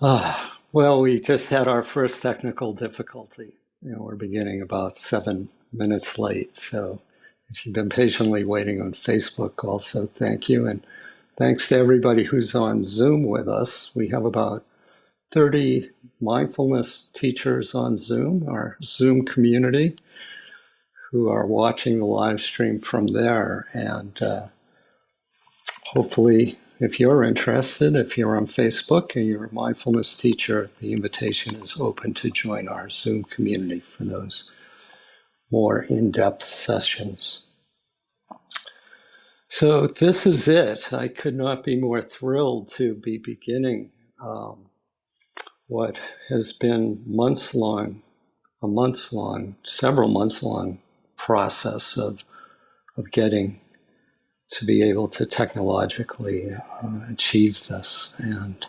Well, we just had our first technical difficulty. We're beginning about 7 minutes late. So if you've been patiently waiting on Facebook, also thank you. And thanks to everybody who's on Zoom with us. We have about 30 mindfulness teachers on Zoom, our Zoom community, who are watching the live stream from there. And hopefully, if you're interested, if you're on Facebook and you're a mindfulness teacher, the invitation is open to join our Zoom community for those more in-depth sessions. So this is it. I could not be more thrilled to be beginning what has been several months long process of getting to be able to technologically achieve this. And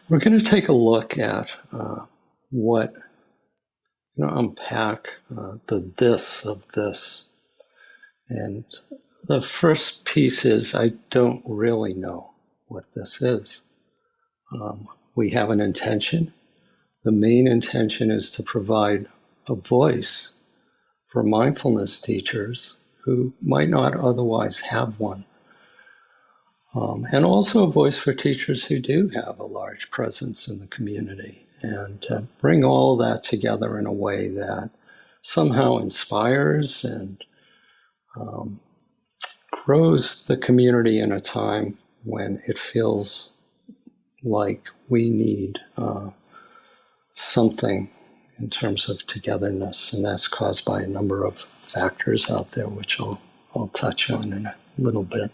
we're going to take a look at unpack the this of this. And the first piece is I don't really know what this is. We have an intention. The main intention is to provide a voice for mindfulness teachers who might not otherwise have one. And also a voice for teachers who do have a large presence in the community, and bring all that together in a way that somehow inspires and grows the community in a time when it feels like we need something in terms of togetherness, and that's caused by a number of factors out there, which I'll touch on in a little bit.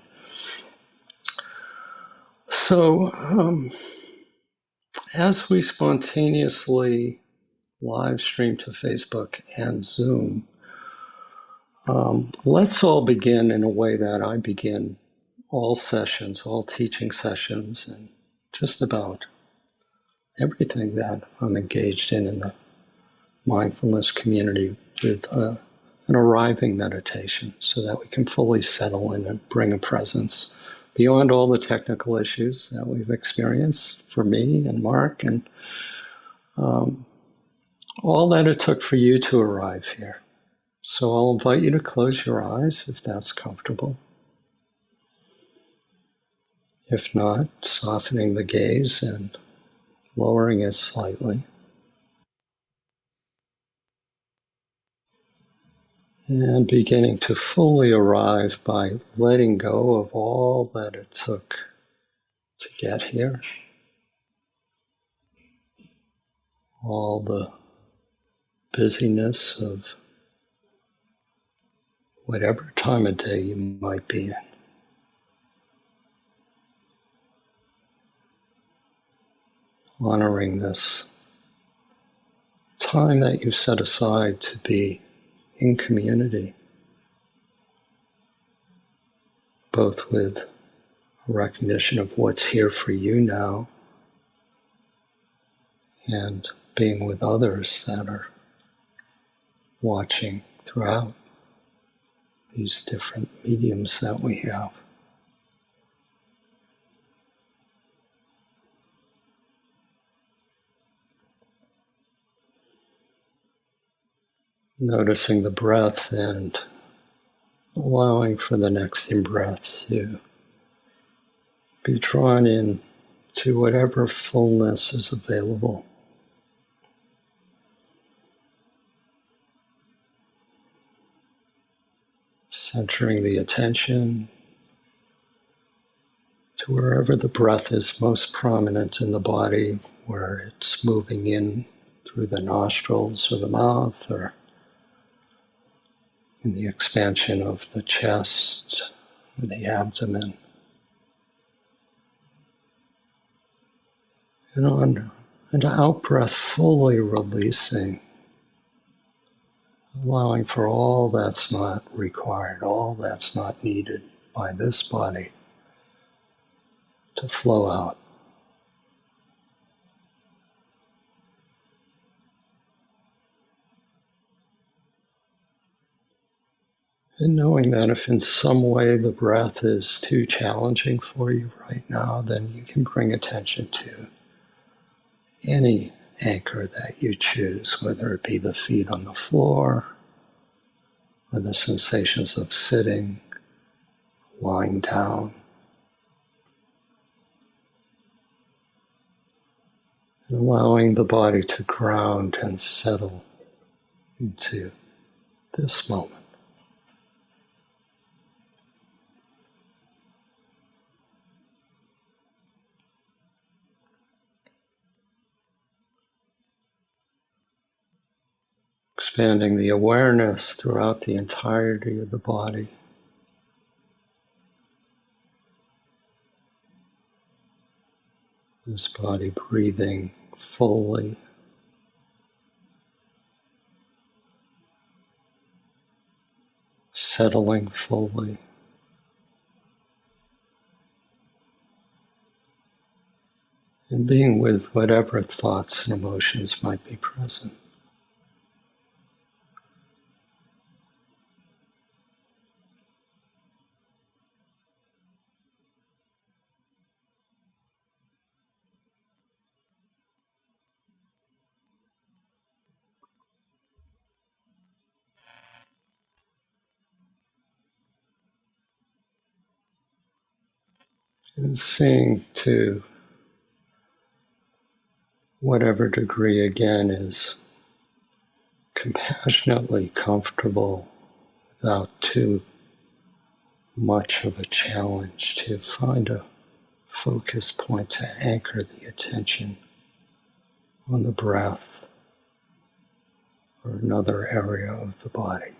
So, as we spontaneously live stream to Facebook and Zoom, let's all begin in a way that I begin all sessions, all teaching sessions, and just about everything that I'm engaged in the mindfulness community with an arriving meditation so that we can fully settle in and bring a presence beyond all the technical issues that we've experienced for me and Mark and all that it took for you to arrive here. So I'll invite you to close your eyes if that's comfortable. If not, softening the gaze and lowering it slightly. And beginning to fully arrive by letting go of all that it took to get here. All the busyness of whatever time of day you might be in. Honoring this time that you've set aside to be in community, both with a recognition of what's here for you now and being with others that are watching throughout these different mediums that we have. Noticing the breath and allowing for the next in-breath to be drawn in to whatever fullness is available. Centering the attention to wherever the breath is most prominent in the body, where it's moving in through the nostrils or the mouth, or in the expansion of the chest or the abdomen. And on an out-breath, fully releasing, allowing for all that's not required, all that's not needed by this body to flow out. And knowing that if in some way the breath is too challenging for you right now, then you can bring attention to any anchor that you choose, whether it be the feet on the floor or the sensations of sitting, lying down, and allowing the body to ground and settle into this moment. Expanding the awareness throughout the entirety of the body. This body breathing fully, settling fully, and being with whatever thoughts and emotions might be present. And seeing to whatever degree again is compassionately comfortable without too much of a challenge, to find a focus point to anchor the attention on the breath or another area of the body.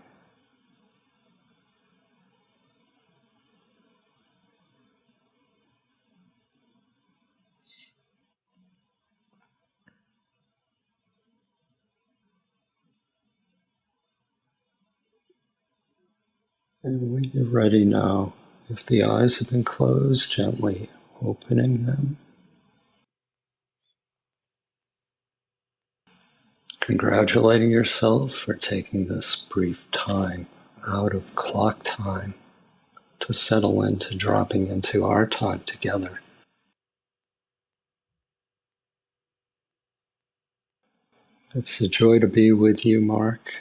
And when you're ready now, if the eyes have been closed, gently opening them. Congratulating yourself for taking this brief time out of clock time to settle into dropping into our time together. It's a joy to be with you, Mark.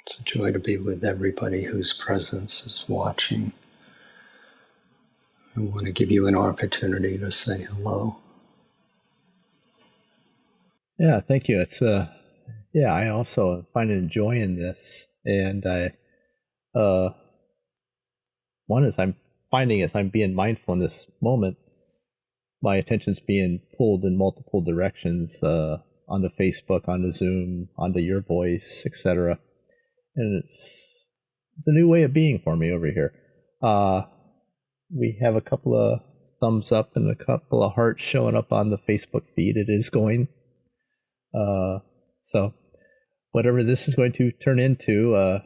It's a joy to be with everybody whose presence is watching. I want to give you an opportunity to say hello. Yeah, thank you. It's I also find enjoying this, and one is I'm finding as I'm being mindful in this moment, my attention's being pulled in multiple directions, onto Facebook, onto Zoom, onto your voice, etc. And it's a new way of being for me over here. We have a couple of thumbs up and a couple of hearts showing up on the Facebook feed. It is going. So whatever this is going to turn into, I'm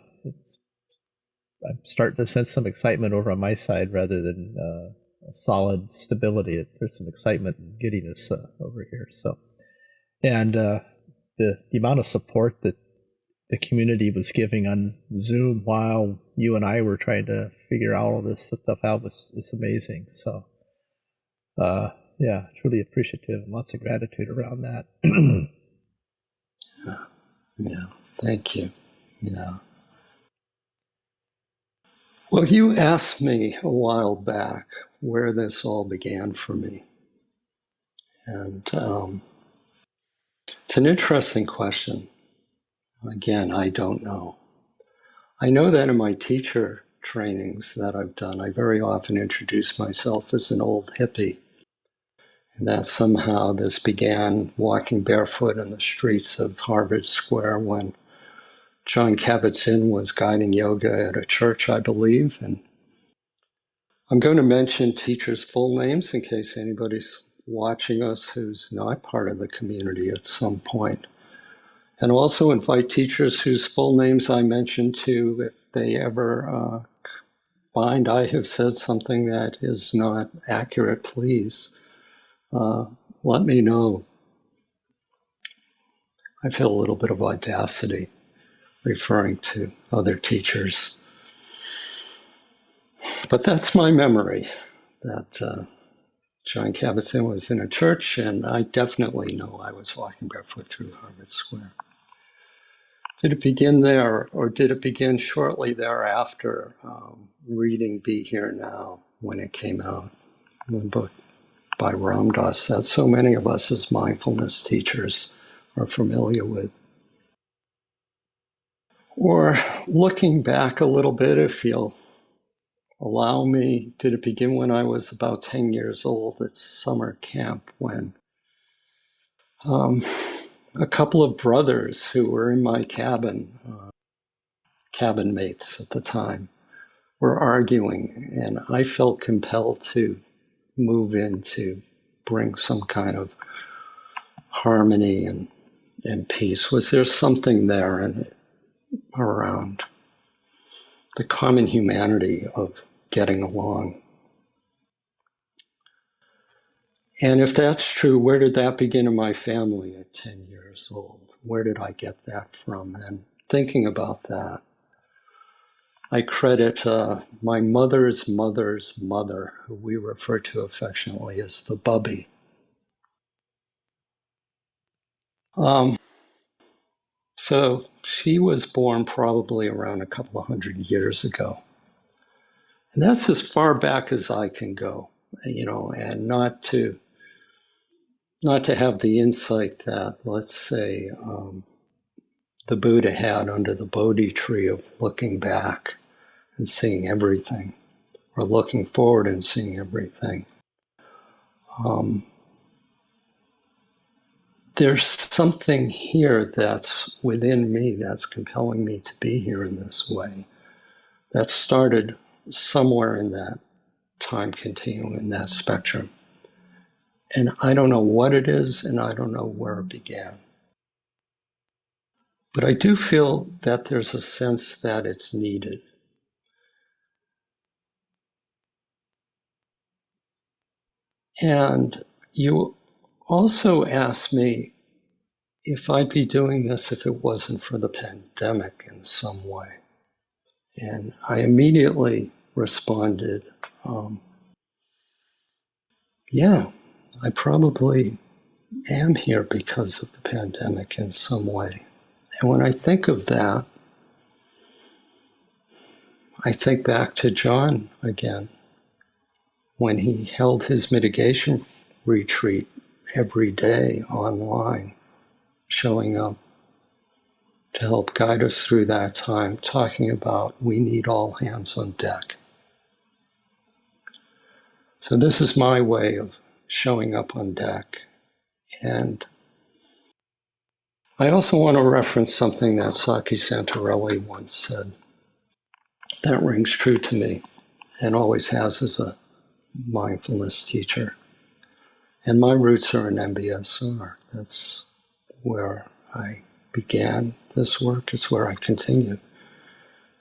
starting to sense some excitement over on my side rather than solid stability. There's some excitement and giddiness over here. So, and the amount of support that the community was giving on Zoom while you and I were trying to figure all of this stuff out is amazing. So, truly appreciative and lots of gratitude around that. Yeah, thank you. Yeah. Well, you asked me a while back where this all began for me. And it's an interesting question. Again, I don't know. I know that in my teacher trainings that I've done, I very often introduce myself as an old hippie. And that somehow this began walking barefoot in the streets of Harvard Square when John Kabat-Zinn was guiding yoga at a church, I believe. And I'm going to mention teachers' full names in case anybody's watching us who's not part of the community at some point. And also invite teachers whose full names I mentioned to, if they ever find I have said something that is not accurate, please let me know. I feel a little bit of audacity referring to other teachers. But that's my memory, that John Kabat-Zinn was in a church, and I definitely know I was walking barefoot through Harvard Square. Did it begin there, or did it begin shortly thereafter, reading Be Here Now when it came out, the book by Ram Dass that so many of us as mindfulness teachers are familiar with? Or looking back a little bit, if you'll allow me, did it begin when I was about 10 years old at summer camp, when a couple of brothers who were in my cabin, cabin mates at the time, were arguing, and I felt compelled to move in to bring some kind of harmony and peace. Was there something there around the common humanity of getting along? And if that's true, where did that begin in my family at 10 years old? Where did I get that from? And thinking about that, I credit my mother's mother's mother, who we refer to affectionately as the Bubby. So she was born probably around a couple of 100 years ago. And that's as far back as I can go, and not to have the insight that, let's say, the Buddha had under the Bodhi tree of looking back and seeing everything, or looking forward and seeing everything. There's something here that's within me that's compelling me to be here in this way. That started somewhere in that time continuum, in that spectrum. And I don't know what it is, and I don't know where it began. But I do feel that there's a sense that it's needed. And you also asked me if I'd be doing this if it wasn't for the pandemic in some way. And I immediately responded, yeah, I probably am here because of the pandemic in some way. And when I think of that, I think back to John again, when he held his mitigation retreat every day online, showing up to help guide us through that time, talking about we need all hands on deck. So this is my way of showing up on deck. And I also want to reference something that Saki Santarelli once said that rings true to me and always has as a mindfulness teacher. And my roots are in MBSR. That's where I began this work. It's where I continue.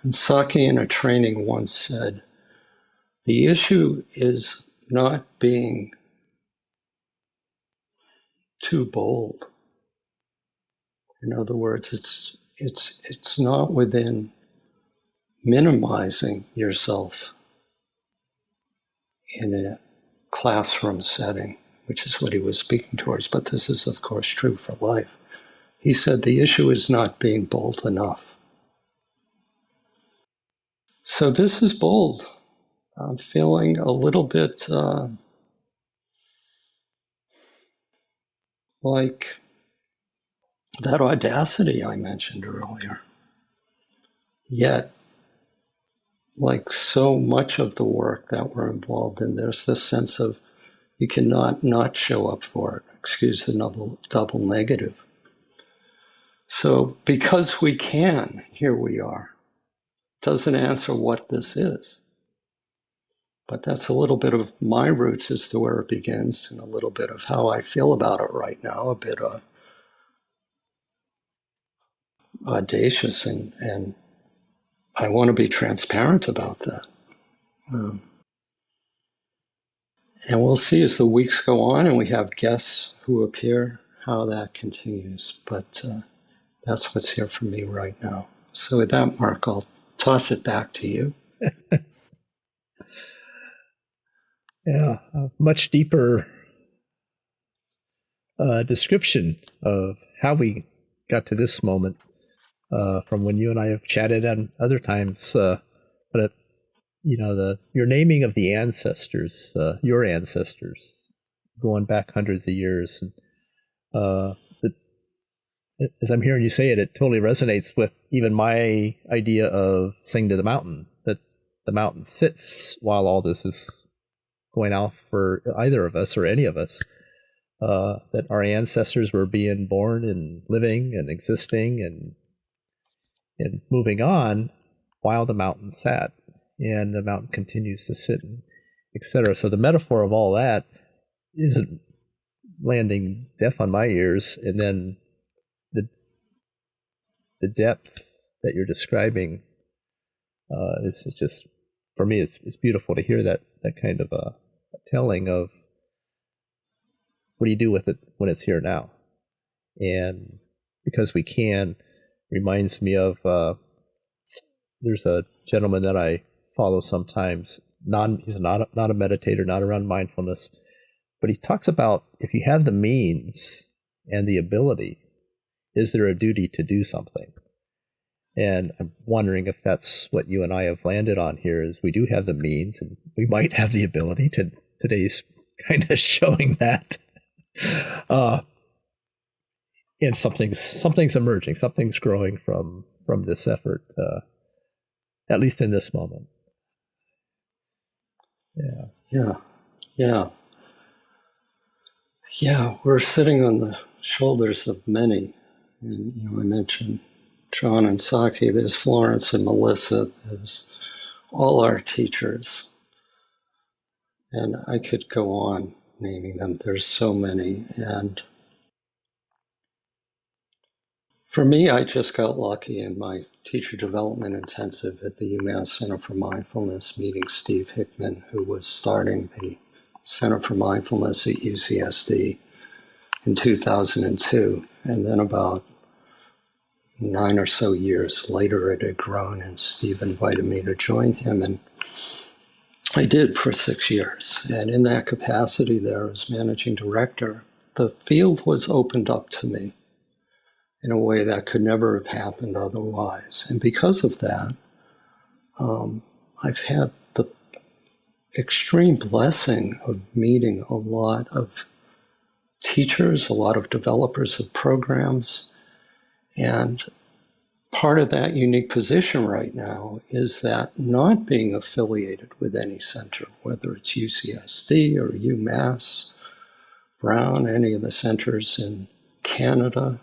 And Saki in a training once said, the issue is not being too bold. In other words, it's not within minimizing yourself in a classroom setting, which is what he was speaking towards, but this is, of course, true for life. He said the issue is not being bold enough. So this is bold. I'm feeling a little bit like that audacity I mentioned earlier. Yet, like so much of the work that we're involved in, there's this sense of you cannot not show up for it. Excuse the double negative. So because we can, here we are. Doesn't answer what this is. But that's a little bit of my roots as to where it begins, and a little bit of how I feel about it right now, a bit audacious, and I want to be transparent about that. And we'll see as the weeks go on and we have guests who appear, how that continues. But that's what's here for me right now. So with that, Mark, I'll toss it back to you. Yeah, a much deeper description of how we got to this moment from when you and I have chatted on other times. But your naming of the ancestors, your ancestors, going back hundreds of years, and as I'm hearing you say it, it totally resonates with even my idea of sing to the mountain, that the mountain sits while all this is going out for either of us or any of us, that our ancestors were being born and living and existing and moving on while the mountain sat, and the mountain continues to sit, etc. So the metaphor of all that isn't landing deaf on my ears, and then the depth that you're describing is just, for me, it's beautiful to hear that kind of a telling of what do you do with it when it's here now. And because we can, reminds me of there's a gentleman that I follow sometimes. He's not a meditator, not around mindfulness, but he talks about if you have the means and the ability, is there a duty to do something? And I'm wondering if that's what you and I have landed on here, is we do have the means and we might have the ability to. Today's kind of showing that. And something's emerging, something's growing from this effort, at least in this moment. Yeah, we're sitting on the shoulders of many. And, I mentioned John and Saki, there's Florence and Melissa, there's all our teachers. And I could go on naming them. There's so many. And for me, I just got lucky in my teacher development intensive at the UMass Center for Mindfulness, meeting Steve Hickman, who was starting the Center for Mindfulness at UCSD in 2002. And then about 9 or so years later, it had grown, and Steve invited me to join him. And I did for 6 years. And in that capacity there as managing director, the field was opened up to me in a way that could never have happened otherwise. And because of that, I've had the extreme blessing of meeting a lot of teachers, a lot of developers of programs. And part of that unique position right now is that not being affiliated with any center, whether it's UCSD or UMass, Brown, any of the centers in Canada,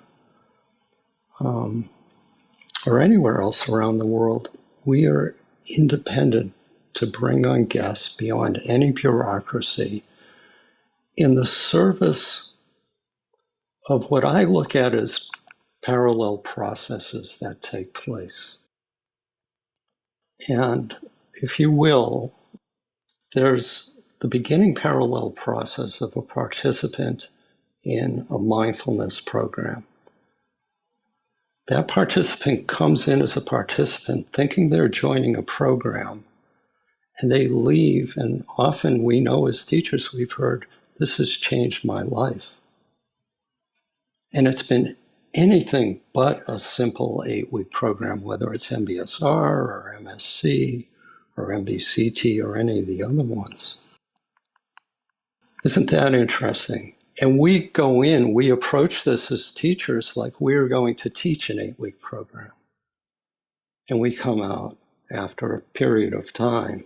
or anywhere else around the world, we are independent to bring on guests beyond any bureaucracy in the service of what I look at as parallel processes that take place. And if you will, there's the beginning parallel process of a participant in a mindfulness program. That participant comes in as a participant thinking they're joining a program, and they leave, and often we know as teachers, we've heard, this has changed my life. And it's been anything but a simple 8-week program, whether it's MBSR or MSc or MBCT or any of the other ones. Isn't that interesting? And we go in, we approach this as teachers like we're going to teach an 8-week program. And we come out after a period of time.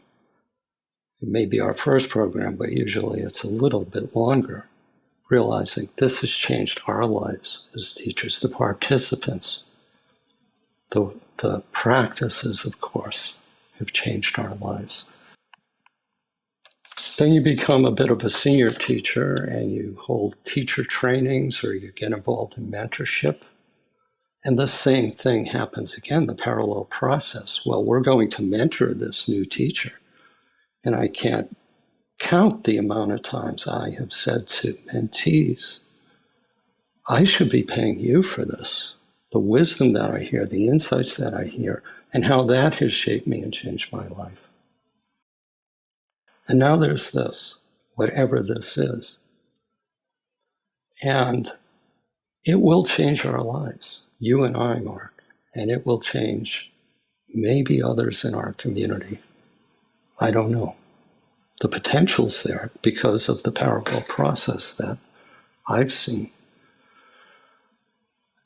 It may be our first program, but usually it's a little bit longer, realizing this has changed our lives as teachers, the participants. The practices, of course, have changed our lives. Then you become a bit of a senior teacher and you hold teacher trainings or you get involved in mentorship. And the same thing happens again, the parallel process. Well, we're going to mentor this new teacher. And I can't count the amount of times I have said to mentees, I should be paying you for this. the wisdom that I hear, the insights that I hear, and how that has shaped me and changed my life. And now there's this, whatever this is. And it will change our lives, you and I, Mark, and it will change maybe others in our community. I don't know. The potential's there because of the parallel process that I've seen.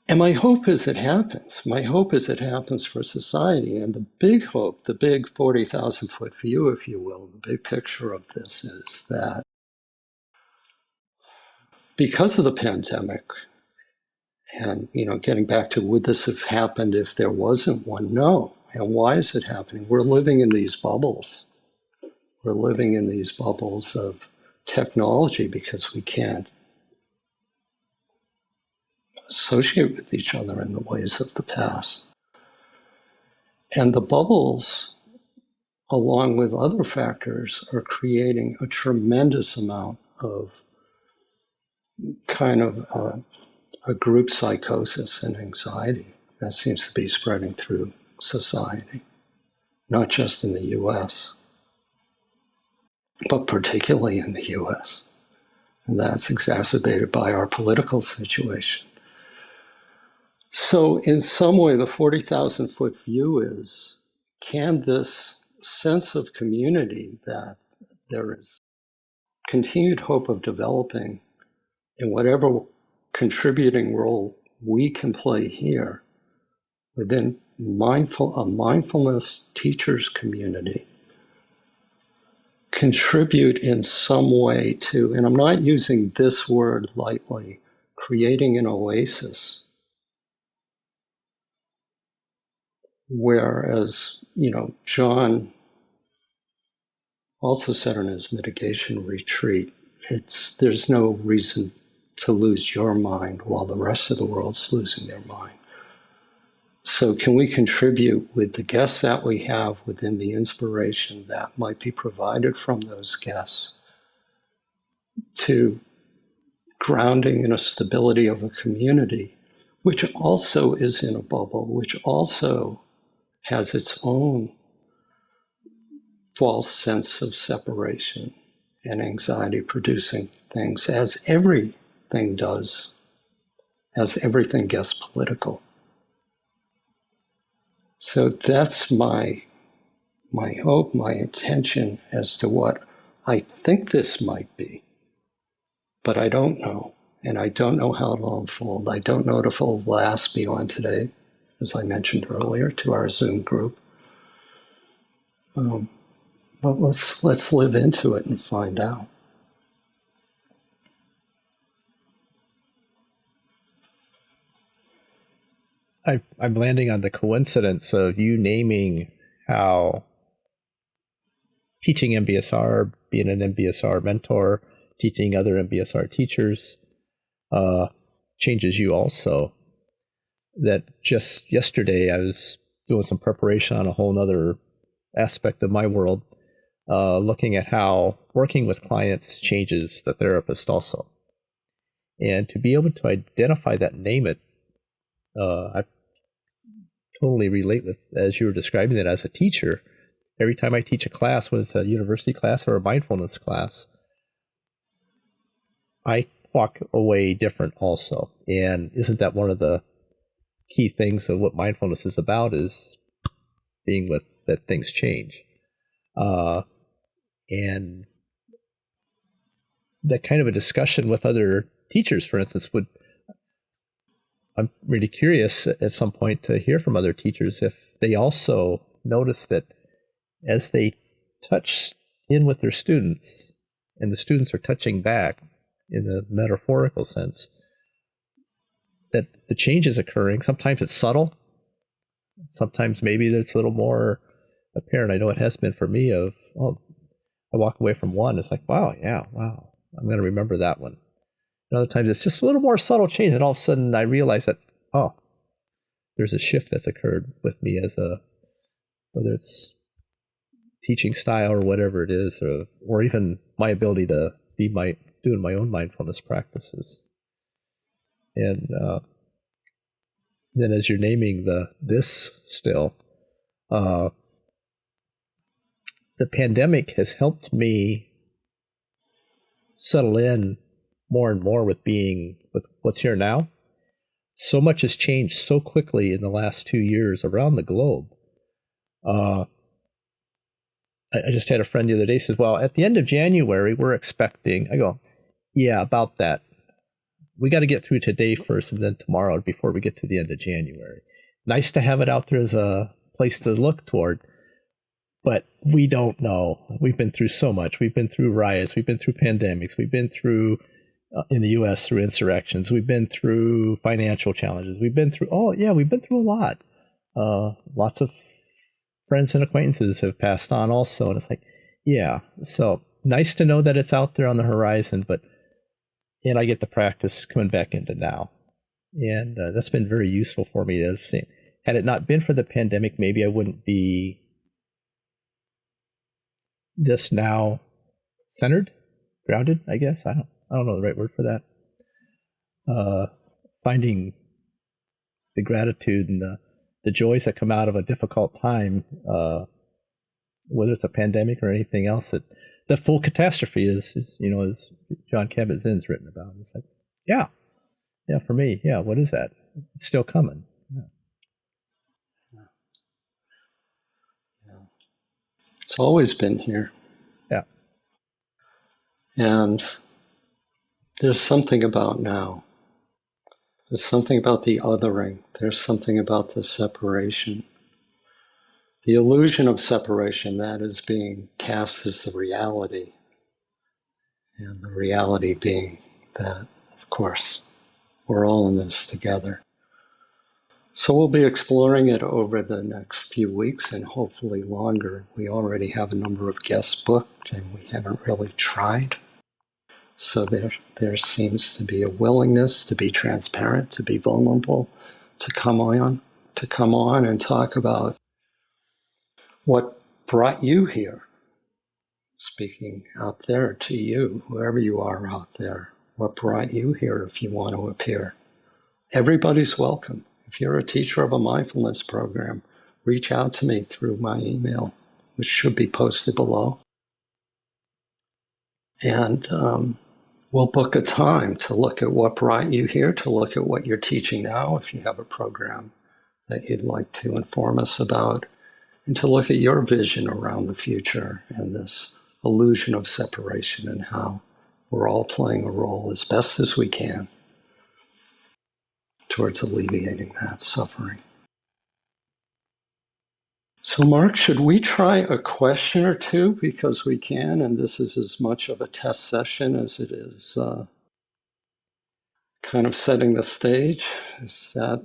And my hope is it happens. My hope is it happens for society. And the big hope, the big 40,000 foot view, if you will, the big picture of this is that because of the pandemic, and getting back to would this have happened if there wasn't one? No. And why is it happening? We're living in these bubbles. We're living in these bubbles of technology because we can't associate with each other in the ways of the past. And the bubbles, along with other factors, are creating a tremendous amount of kind of a group psychosis and anxiety that seems to be spreading through society, not just in the US, but particularly in the US. And that's exacerbated by our political situation. So in some way, the 40,000 foot view is, can this sense of community that there is continued hope of developing in whatever contributing role we can play here within a mindfulness teachers community, contribute in some way to, and I'm not using this word lightly, creating an oasis. Whereas, John also said in his mitigation retreat, there's no reason to lose your mind while the rest of the world's losing their mind. So can we contribute with the guests that we have within the inspiration that might be provided from those guests to grounding in a stability of a community, which also is in a bubble, which also has its own false sense of separation and anxiety producing things, as everything does, as everything gets political. So that's my hope, my intention as to what I think this might be. But I don't know, and I don't know how it'll unfold. I don't know if it'll last beyond today, as I mentioned earlier, to our Zoom group. But let's live into it and find out. I'm landing on the coincidence of you naming how teaching MBSR, being an MBSR mentor, teaching other MBSR teachers changes you also. That just yesterday I was doing some preparation on a whole other aspect of my world, looking at how working with clients changes the therapist also. And to be able to identify that and name it, I totally relate with, as you were describing it as a teacher. Every time I teach a class, whether it's a university class or a mindfulness class, I walk away different also. And isn't that one of the key things of what mindfulness is about, is being with that things change. And that kind of a discussion with other teachers, for instance, I'm really curious at some point to hear from other teachers if they also notice that as they touch in with their students and the students are touching back in the metaphorical sense, that the change is occurring. Sometimes it's subtle. Sometimes maybe it's a little more apparent. I know it has been for me of, I walk away from one. It's like, wow, I'm going to remember that one. And other times it's just a little more subtle change. And all of a sudden I realize that, there's a shift that's occurred with me as whether it's teaching style or whatever it is, or even my ability to be doing my own mindfulness practices. And then as you're naming this still, the pandemic has helped me settle in more and more with what's here now. So much has changed so quickly in the last 2 years around the globe. I just had a friend the other day says, well, at the end of January, we're expecting, I go, yeah, about that. We got to get through today first and then tomorrow before we get to the end of January. Nice to have it out there as a place to look toward, but we don't know. We've been through so much. We've been through riots. We've been through pandemics. We've been through, in the U.S., through insurrections. We've been through financial challenges. We've been through a lot. Lots of friends and acquaintances have passed on also. And it's like, yeah, so nice to know that it's out there on the horizon, and I get the practice coming back into now. And that's been very useful for me to see. Had it not been for the pandemic, maybe I wouldn't be this now centered, grounded, I guess. I don't know the right word for that. Finding the gratitude and the joys that come out of a difficult time, whether it's a pandemic or anything else, that the full catastrophe is as John Kabat-Zinn's written about. It's like, yeah, for me, yeah, what is that? It's still coming. Yeah. It's always been here. Yeah. And there's something about now. There's something about the othering. There's something about the separation. The illusion of separation, that is being cast as the reality. And the reality being that, of course, we're all in this together. So we'll be exploring it over the next few weeks and hopefully longer. We already have a number of guests booked and we haven't really tried. So there seems to be a willingness to be transparent, to be vulnerable, to come on and talk about what brought you here. Speaking out there to you, whoever you are out there, what brought you here if you want to appear. Everybody's welcome. If you're a teacher of a mindfulness program, reach out to me through my email, which should be posted below. And we'll book a time to look at what brought you here, to look at what you're teaching now, if you have a program that you'd like to inform us about, and to look at your vision around the future and this illusion of separation and how we're all playing a role as best as we can towards alleviating that suffering. So, Mark, should we try a question or two because we can, and this is as much of a test session as it is kind of setting the stage? Is that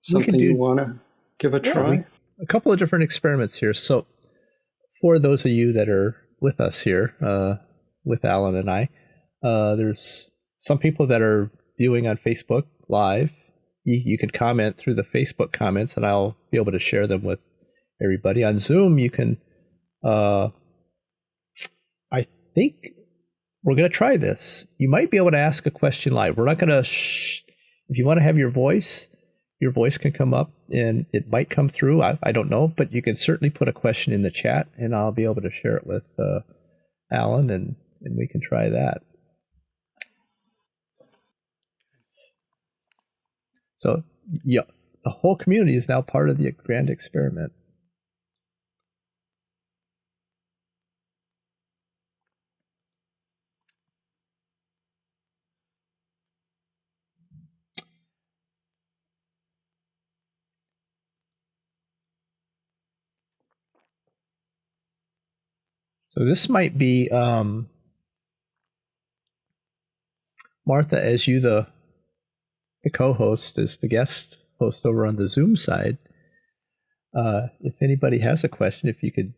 something you want to give a try? A couple of different experiments here. So for those of you that are with us here, with Allan and I, there's some people that are viewing on Facebook Live. You can comment through the Facebook comments, and I'll be able to share them with everybody. On Zoom, you can, I think we're going to try this. You might be able to ask a question live. We're not going to, if you want to have your voice can come up and it might come through. I don't know, but you can certainly put a question in the chat and I'll be able to share it with Allan and we can try that. So yeah, the whole community is now part of the grand experiment. So this might be Martha, as you the co-host, as the guest host over on the Zoom side. If anybody has a question, if you could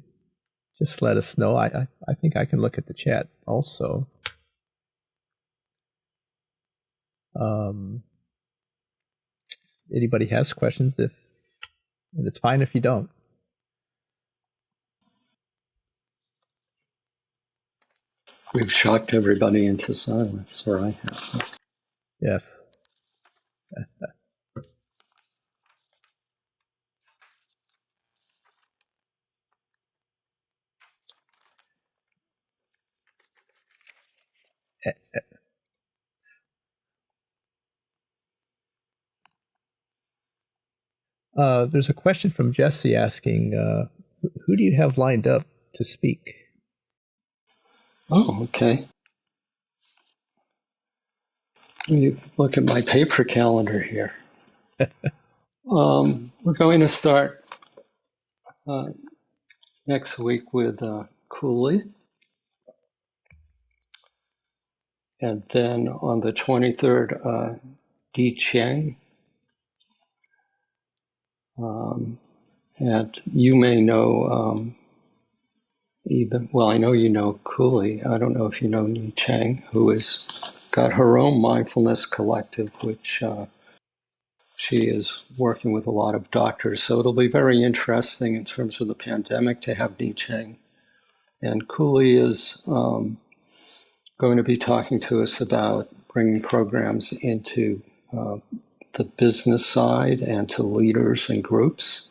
just let us know. I think I can look at the chat also. Anybody has questions, and it's fine if you don't. We've shocked everybody into silence, or I have. Yes. There's a question from Jesse asking, who do you have lined up to speak? Oh, okay. Let me look at my paper calendar here. We're going to start next week with Cooley. And then on the 23rd, Di Cheng. And you may know I know you know Cooley. I don't know if you know Ni Cheng, who has got her own mindfulness collective, which she is working with a lot of doctors. So it'll be very interesting in terms of the pandemic to have Ni Cheng. And Cooley is going to be talking to us about bringing programs into the business side and to leaders and groups.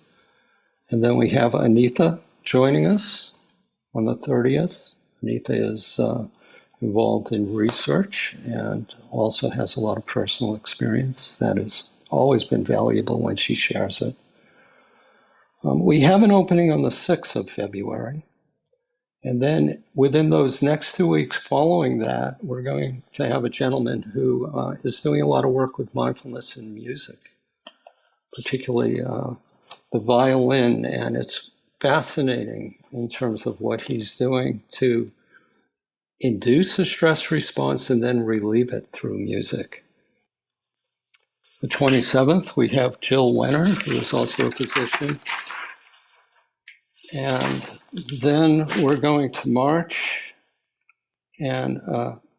And then we have Anita joining us on the 30th. Anita is involved in research and also has a lot of personal experience that has always been valuable when she shares it. We have an opening on the 6th of February. And then within those next 2 weeks following that, we're going to have a gentleman who is doing a lot of work with mindfulness in music, particularly the violin. And it's fascinating in terms of what he's doing to induce a stress response and then relieve it through music. The 27th, we have Jill Wenner, who is also a physician. And then we're going to March, and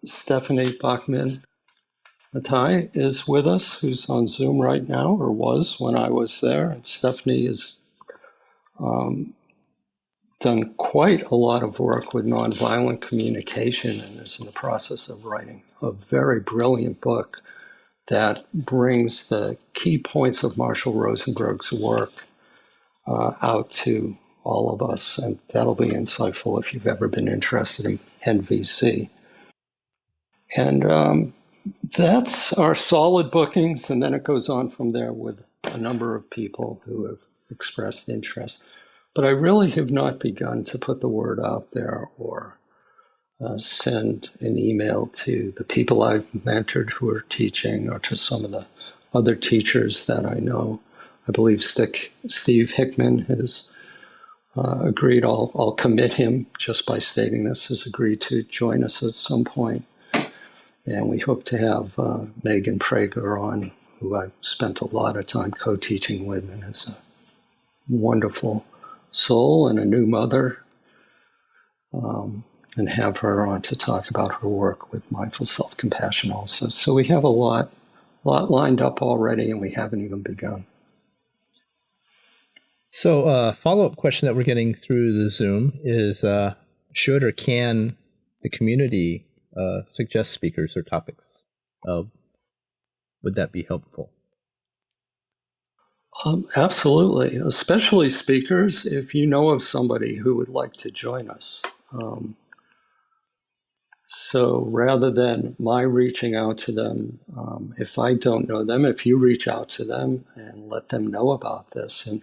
Stephanie Bachman-Matai is with us, who's on Zoom right now, or was when I was there. And Stephanie has done quite a lot of work with nonviolent communication and is in the process of writing a very brilliant book that brings the key points of Marshall Rosenberg's work out to all of us. And that'll be insightful if you've ever been interested in NVC. And that's our solid bookings. And then it goes on from there with a number of people who have expressed interest. But I really have not begun to put the word out there or send an email to the people I've mentored who are teaching or to some of the other teachers that I know. I believe Steve Hickman has agreed, I'll commit him just by stating this, has agreed to join us at some point. And we hope to have Megan Prager on, who I've spent a lot of time co-teaching with and is a wonderful soul and a new mother. And have her on to talk about her work with mindful self-compassion also. So we have a lot lined up already, and we haven't even begun. So a follow-up question that we're getting through the Zoom is, should or can the community suggest speakers or topics? Would that be helpful? Absolutely, especially speakers, if you know of somebody who would like to join us. So rather than my reaching out to them, if I don't know them, if you reach out to them and let them know about this, and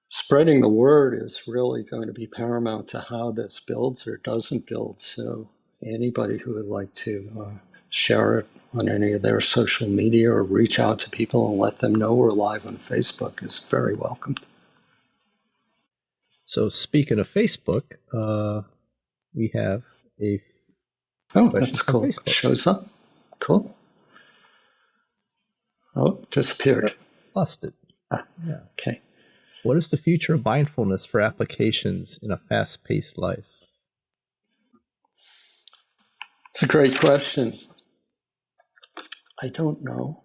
spreading the word is really going to be paramount to how this builds or doesn't build. So anybody who would like to share it on any of their social media or reach out to people and let them know we're live on Facebook is very welcomed. So speaking of Facebook, we have a that's cool. It shows up. Cool. Oh, disappeared. Lost it. Yeah. Okay. What is the future of mindfulness for applications in a fast-paced life? It's a great question. I don't know.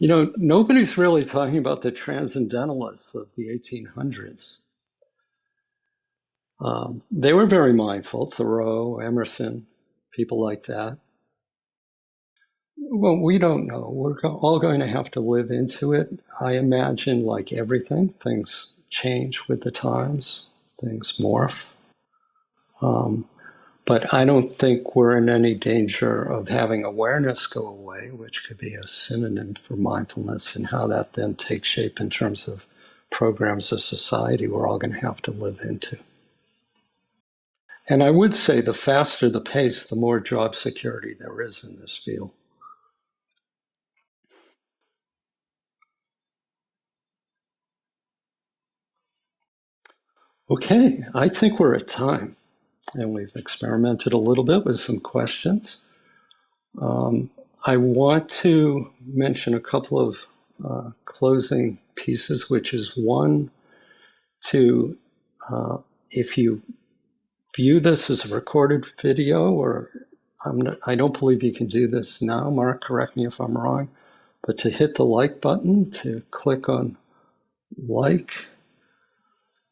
Nobody's really talking about the transcendentalists of the 1800s. They were very mindful, Thoreau, Emerson, people like that. Well, we don't know. We're all going to have to live into it. I imagine, like everything, things change with the times, things morph. But I don't think we're in any danger of having awareness go away, which could be a synonym for mindfulness, and how that then takes shape in terms of programs of society we're all going to have to live into. And I would say the faster the pace, the more job security there is in this field. Okay, I think we're at time, and we've experimented a little bit with some questions. I want to mention a couple of closing pieces, which is one, to if you view this as a recorded video, or I don't believe you can do this now, Mark, correct me if I'm wrong, but to hit the like button, to click on like,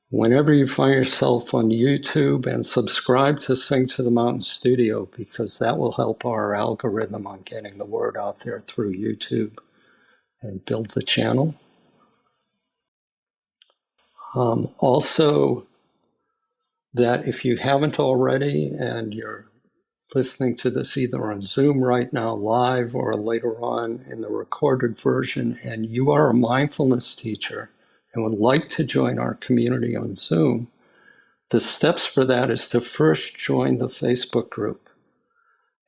whenever you find yourself on YouTube, and subscribe to Sing to the Mountain Studio, because that will help our algorithm on getting the word out there through YouTube and build the channel. Also, that if you haven't already and you're listening to this either on Zoom right now live or later on in the recorded version, and you are a mindfulness teacher and would like to join our community on Zoom, the steps for that is to first join the Facebook group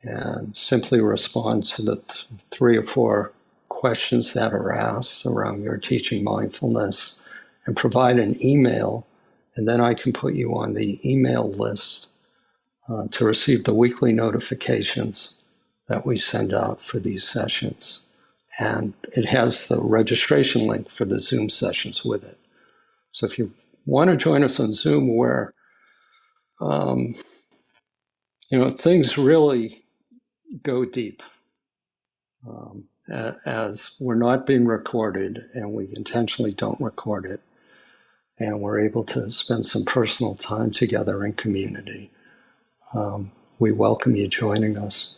and simply respond to the 3 or 4 questions that are asked around your teaching mindfulness, and provide an email, and then I can put you on the email list to receive the weekly notifications that we send out for these sessions. And it has the registration link for the Zoom sessions with it. So if you want to join us on Zoom, where things really go deep, as we're not being recorded, and we intentionally don't record it, and we're able to spend some personal time together in community. We welcome you joining us.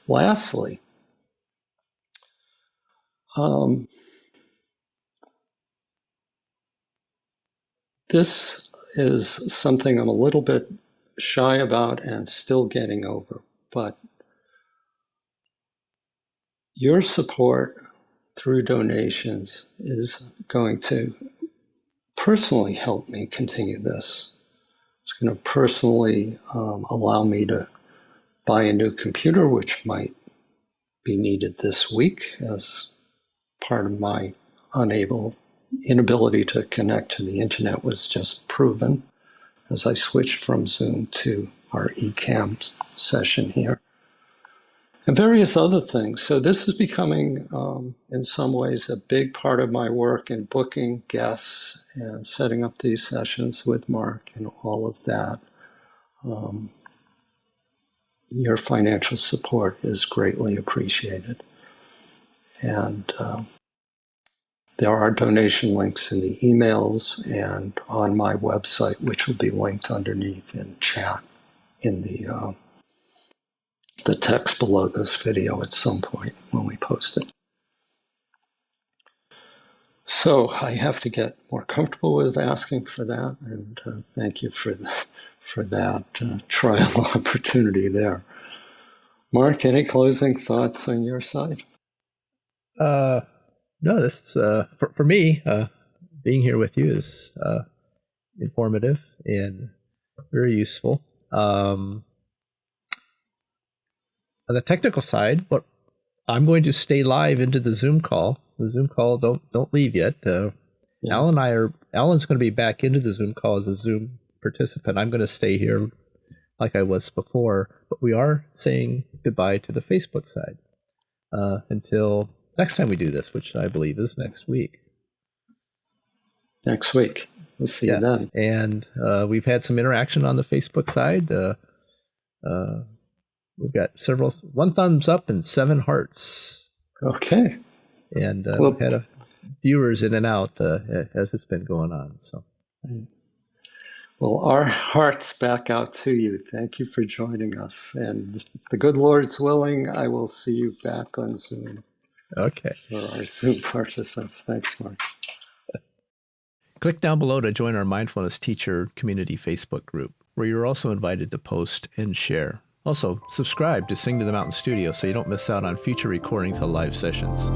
Lastly, this is something I'm a little bit shy about and still getting over, but your support through donations is going to personally help me continue this. It's going to personally allow me to buy a new computer, which might be needed this week as part of my inability to connect to the internet was just proven as I switched from Zoom to our eCam session here, and various other things. So this is becoming, in some ways, a big part of my work in booking guests and setting up these sessions with Mark and all of that. Your financial support is greatly appreciated. And there are donation links in the emails and on my website, which will be linked underneath in chat in the text below this video at some point when we post it. So I have to get more comfortable with asking for that, and thank you for that trial opportunity there. Mark, any closing thoughts on your side? No, this for me, being here with you is informative and very useful. On the technical side, but I'm going to stay live into the Zoom call. The Zoom call, don't leave yet. Allan's going to be back into the Zoom call as a Zoom participant. I'm going to stay here like I was before, but we are saying goodbye to the Facebook side until next time we do this, which I believe is next week. Next week. We'll see you then. And we've had some interaction on the Facebook side. We've got 1 thumbs up and 7 hearts. Okay. And we've had viewers in and out as it's been going on. So, well, our hearts back out to you. Thank you for joining us. And if the good Lord's willing, I will see you back on Zoom. Okay. For our Zoom participants. Thanks, Mark. Click down below to join our Mindfulness Teacher Community Facebook group. where you're also invited to post and share. Also, subscribe to Sing to the Mountain Studio so you don't miss out on future recordings of live sessions.